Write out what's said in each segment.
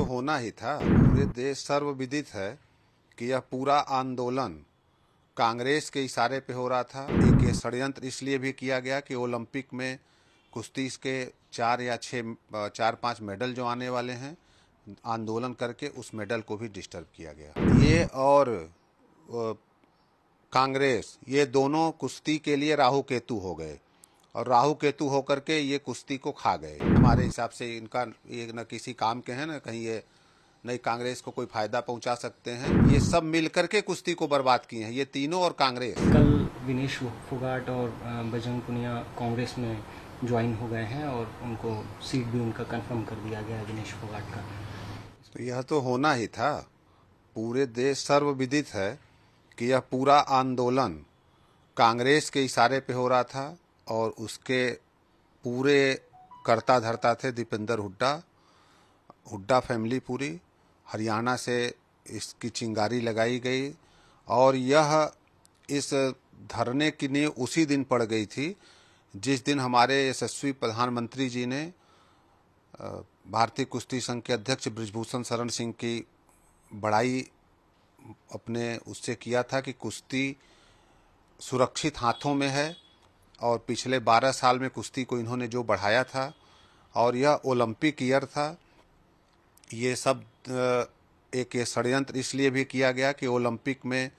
होना ही था। पूरे देश सर्वविदित है कि यह पूरा आंदोलन कांग्रेस के इशारे पे हो रहा था। एक ये षड्यंत्र इसलिए भी किया गया कि ओलंपिक में कुश्ती के 4-5 मेडल जो आने वाले हैं, आंदोलन करके उस मेडल को भी डिस्टर्ब किया गया। ये और कांग्रेस, ये दोनों कुश्ती के लिए राहु केतु हो गए और राहु केतु होकर के ये कुश्ती को खा गए। हमारे हिसाब से इनका ये न किसी काम के हैं, न कहीं ये नई कांग्रेस को कोई फायदा पहुंचा सकते हैं। ये सब मिलकर के कुश्ती को बर्बाद किए हैं, ये तीनों और कांग्रेस। कल विनेश फोगाट और बजरंग पुनिया कांग्रेस में ज्वाइन हो गए हैं और उनको सीट भी उनका कंफर्म कर दिया गया है, विनेश फोगाट का। तो यह तो होना ही था। पूरे देश सर्वविदित है कि यह पूरा आंदोलन कांग्रेस के इशारे पे हो रहा था और उसके पूरे कर्ता धर्ता थे दीपेंद्र हुड्डा फैमिली पूरी। हरियाणा से इसकी चिंगारी लगाई गई और यह इस धरने की नींव उसी दिन पड़ गई थी जिस दिन हमारे यशस्वी प्रधानमंत्री जी ने भारतीय कुश्ती संघ के अध्यक्ष बृजभूषण शरण सिंह की बड़ाई अपने उससे किया था कि कुश्ती सुरक्षित हाथों में है और पिछले 12 साल में कुश्ती को इन्होंने जो बढ़ाया था और यह ओलंपिक ईयर था। ये सब एक ये षड्यंत्र इसलिए भी किया गया कि ओलंपिक में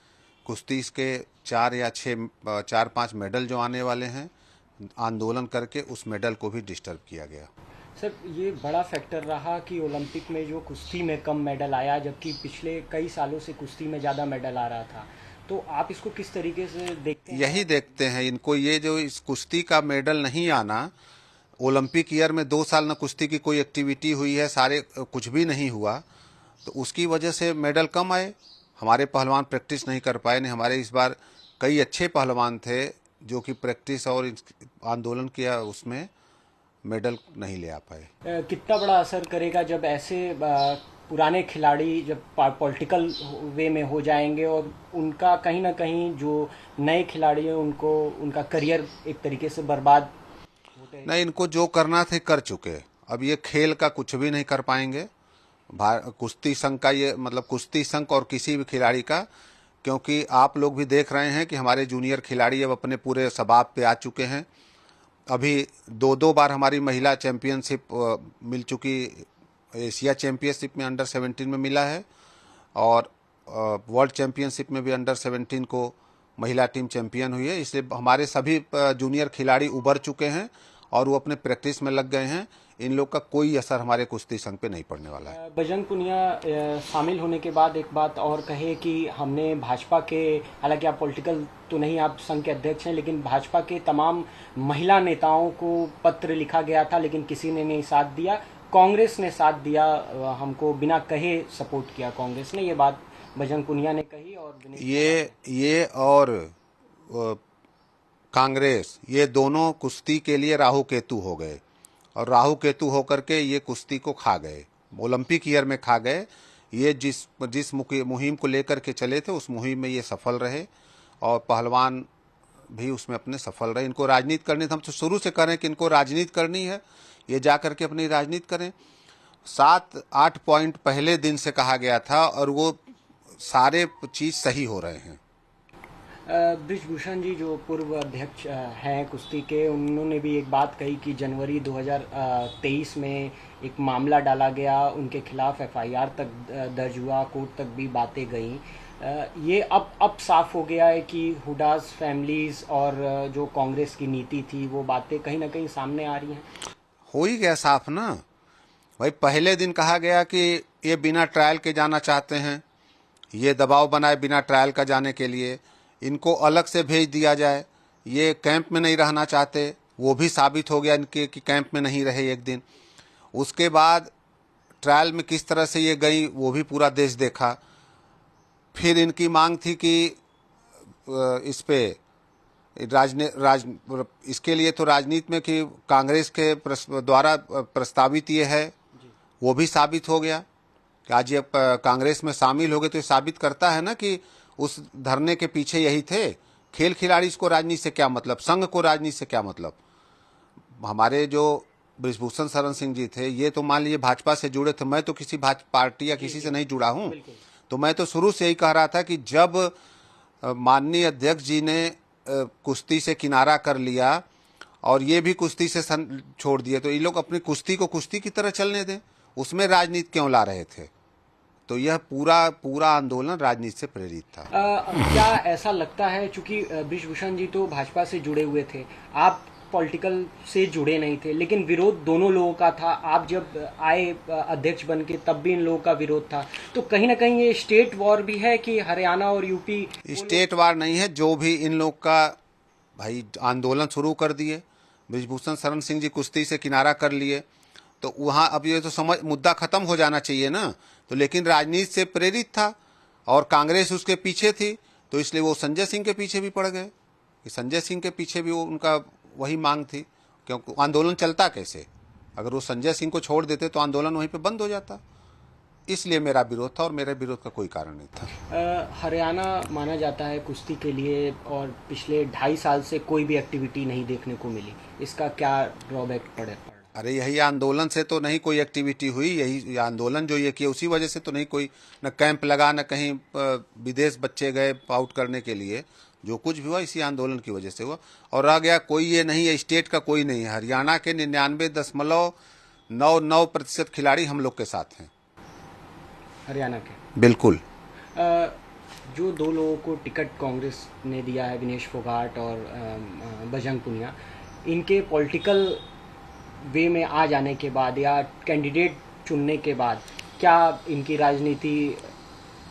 कुश्ती के 4-5 मेडल जो आने वाले हैं, आंदोलन करके उस मेडल को भी डिस्टर्ब किया गया। सर, ये बड़ा फैक्टर रहा कि ओलंपिक में जो कुश्ती में कम मेडल आया, जबकि पिछले कई सालों से कुश्ती में ज़्यादा मेडल आ रहा था। तो आप इसको किस तरीके से देखते हैं? यही देखते हैं इनको, ये जो इस कुश्ती का मेडल नहीं आना, ओलंपिक ईयर में 2 साल न कुश्ती की कोई एक्टिविटी हुई है, सारे कुछ भी नहीं हुआ, तो उसकी वजह से मेडल कम आए। हमारे पहलवान प्रैक्टिस नहीं कर पाए। नहीं, हमारे इस बार कई अच्छे पहलवान थे जो कि प्रैक्टिस और आंदोलन किया, उसमें मेडल नहीं ले आ पाए। कितना बड़ा असर करेगा जब ऐसे पुराने खिलाड़ी जब पॉलिटिकल वे में हो जाएंगे और उनका कहीं ना कहीं जो नए खिलाड़ी हैं उनको उनका करियर एक तरीके से बर्बाद होते हैं। नहीं, इनको जो करना थे कर चुके। अब ये खेल का कुछ भी नहीं कर पाएंगे। कुश्ती संघ का ये मतलब कुश्ती संघ और किसी भी खिलाड़ी का, क्योंकि आप लोग भी देख रहे हैं कि हमारे जूनियर खिलाड़ी अब अपने पूरे शबाब पे आ चुके हैं। अभी 2 बार हमारी महिला चैंपियनशिप मिल चुकी। एशिया चैंपियनशिप में अंडर 17 में मिला है और वर्ल्ड चैंपियनशिप में भी अंडर 17 को महिला टीम चैंपियन हुई है। इसलिए हमारे सभी जूनियर खिलाड़ी उभर चुके हैं और वो अपने प्रैक्टिस में लग गए हैं। इन लोग का कोई असर हमारे कुश्ती संघ पे नहीं पड़ने वाला है। बजरंग पुनिया शामिल होने के बाद एक बात और कहे कि हमने भाजपा के, हालांकि आप पॉलिटिकल तो नहीं, आप संघ के अध्यक्ष हैं, लेकिन भाजपा के तमाम महिला नेताओं को पत्र लिखा गया था लेकिन किसी ने नहीं साथ दिया। कांग्रेस ने साथ दिया, हमको बिना कहे सपोर्ट किया कांग्रेस ने। ये बात बजरंग पुनिया ने कही और ये और कांग्रेस, ये दोनों कुश्ती के लिए राहु केतु हो गए और राहु केतु होकर के ये कुश्ती को खा गए, ओलंपिक ईयर में खा गए। ये जिस मुहिम को लेकर के चले थे उस मुहिम में ये सफल रहे और पहलवान भी उसमें अपने सफल रहे। इनको राजनीति करनी, हम तो शुरू से करें कि इनको राजनीति करनी है, ये जा करके अपनी राजनीति करें। 7-8 पॉइंट पहले दिन से कहा गया था और वो सारे चीज़ सही हो रहे हैं। बृजभूषण जी जो पूर्व अध्यक्ष हैं कुश्ती के, उन्होंने भी एक बात कही कि जनवरी 2023 में एक मामला डाला गया, उनके खिलाफ एफआईआर तक दर्ज हुआ, कोर्ट तक भी बातें गईं। ये अब साफ हो गया है कि हुड्डास फैमिलीज और जो कांग्रेस की नीति थी वो बातें कहीं ना कहीं सामने आ रही हैं। हो ही गया साफ ना भाई। पहले दिन कहा गया कि ये बिना ट्रायल के जाना चाहते हैं, ये दबाव बनाए बिना ट्रायल का जाने के लिए, इनको अलग से भेज दिया जाए, ये कैंप में नहीं रहना चाहते। वो भी साबित हो गया इनके कि कैंप में नहीं रहे एक दिन। उसके बाद ट्रायल में किस तरह से ये गई वो भी पूरा देश देखा। फिर इनकी मांग थी कि इस पे इसके लिए तो राजनीति में कि कांग्रेस के द्वारा प्रस्तावित ये है, वो भी साबित हो गया कि आज ये कांग्रेस में शामिल हो गए। तो ये साबित करता है ना कि उस धरने के पीछे यही थे। खेल खिलाड़ी को राजनीति से क्या मतलब, संघ को राजनीति से क्या मतलब। हमारे जो बृजभूषण शरण सिंह जी थे, ये तो मान लीजिए भाजपा से जुड़े थे, मैं तो किसी भाजपा पार्टी या किसी से नहीं जुड़ा हूँ। तो मैं तो शुरू से यही कह रहा था कि जब माननीय अध्यक्ष जी ने कुश्ती से किनारा कर लिया और ये भी कुश्ती से छोड़ दिए, तो ये लोग अपनी कुश्ती को कुश्ती की तरह चलने दें, उसमें राजनीति क्यों ला रहे थे? तो यह पूरा आंदोलन राजनीति से प्रेरित था। क्या ऐसा लगता है, चूंकि बृजभूषण जी तो भाजपा से जुड़े हुए थे, आप पॉलिटिकल से जुड़े नहीं थे, लेकिन विरोध दोनों लोगों का था। आप जब आए अध्यक्ष बन के तब भी इन लोगों का विरोध था, तो कहीं ना कहीं ये स्टेट वॉर भी है कि हरियाणा और यूपी? स्टेट वॉर नहीं है, जो भी इन लोग का भाई आंदोलन शुरू कर दिए, बृजभूषण शरण सिंह जी कुश्ती से किनारा कर लिए, तो वहाँ अब ये तो समझ मुद्दा खत्म हो जाना चाहिए ना। तो लेकिन राजनीति से प्रेरित था और कांग्रेस उसके पीछे थी, तो इसलिए वो संजय सिंह के पीछे भी पड़ गए कि संजय सिंह के पीछे भी वो उनका वही मांग थी, क्योंकि आंदोलन चलता कैसे? अगर वो संजय सिंह को छोड़ देते तो आंदोलन वहीं पे बंद हो जाता। इसलिए मेरा विरोध था और मेरे विरोध का कोई कारण नहीं था। हरियाणा माना जाता है कुश्ती के लिए, और पिछले 2.5 साल से कोई भी एक्टिविटी नहीं देखने को मिली, इसका क्या ड्रॉबैक पड़े? अरे यही आंदोलन से तो नहीं कोई एक्टिविटी हुई, यही आंदोलन जो ये किया उसी वजह से तो नहीं, कोई न कैंप लगा, न कहीं विदेश बच्चे गए आउट करने के लिए। जो कुछ भी हुआ इसी आंदोलन की वजह से हुआ। और रह गया कोई ये नहीं है, स्टेट का कोई नहीं है, हरियाणा के 99.99% खिलाड़ी हम लोग के साथ हैं, हरियाणा के। बिल्कुल। जो 2 लोगों को टिकट कांग्रेस ने दिया है, विनेश फोगाट और बजरंग पुनिया, इनके पॉलिटिकल वे में आ जाने के बाद या कैंडिडेट चुनने के बाद क्या इनकी राजनीति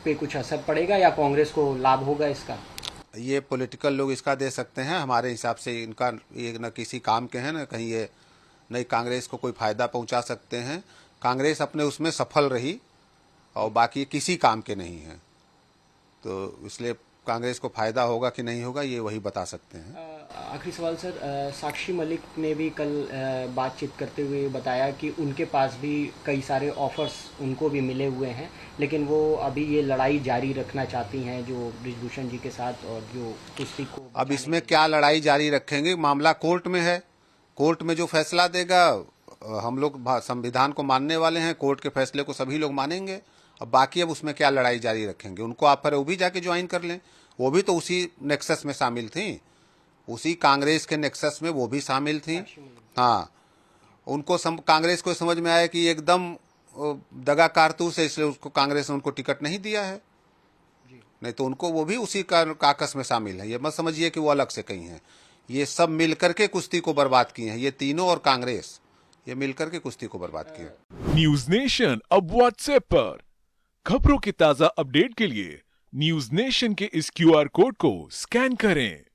पे कुछ असर पड़ेगा या कांग्रेस को लाभ होगा इसका? ये पॉलिटिकल लोग इसका दे सकते हैं, हमारे हिसाब से इनका ये न किसी काम के हैं, न कहीं ये नई कांग्रेस को कोई फायदा पहुंचा सकते हैं। कांग्रेस अपने उसमें सफल रही और बाकी किसी काम के नहीं हैं, तो इसलिए कांग्रेस को फायदा होगा कि नहीं होगा ये वही बता सकते हैं। आखिरी सवाल सर, साक्षी मलिक ने भी कल बातचीत करते हुए बताया कि उनके पास भी कई सारे ऑफर्स उनको भी मिले हुए हैं, लेकिन वो अभी ये लड़ाई जारी रखना चाहती हैं जो बृजभूषण जी के साथ, और जो कुश्ती को। अब इसमें क्या लड़ाई जारी रखेंगे? मामला कोर्ट में है, कोर्ट में जो फैसला देगा, हम लोग संविधान को मानने वाले हैं, कोर्ट के फैसले को सभी लोग मानेंगे। अब बाकी अब उसमें क्या लड़ाई जारी रखेंगे? उनको ऑफर है, वो भी जाके ज्वाइन कर लें, वो भी तो उसी नेक्सस में शामिल थी, उसी कांग्रेस के नेक्सस में वो भी शामिल थी। हाँ, उनको कांग्रेस को समझ में आया कि एकदम दगा कारतूस है, इसलिए उसको कांग्रेस ने उनको टिकट नहीं दिया है, नहीं तो उनको वो भी उसी काकस में शामिल है। ये मत समझिए कि वो अलग से कहीं हैं, ये सब मिलकर के कुश्ती को बर्बाद किए हैं, ये तीनों और कांग्रेस ये मिलकर के कुश्ती को बर्बाद किया। न्यूज नेशन अब व्हाट्सएप पर खबरों के ताजा अपडेट के लिए न्यूज नेशन के इस QR कोड को स्कैन करें।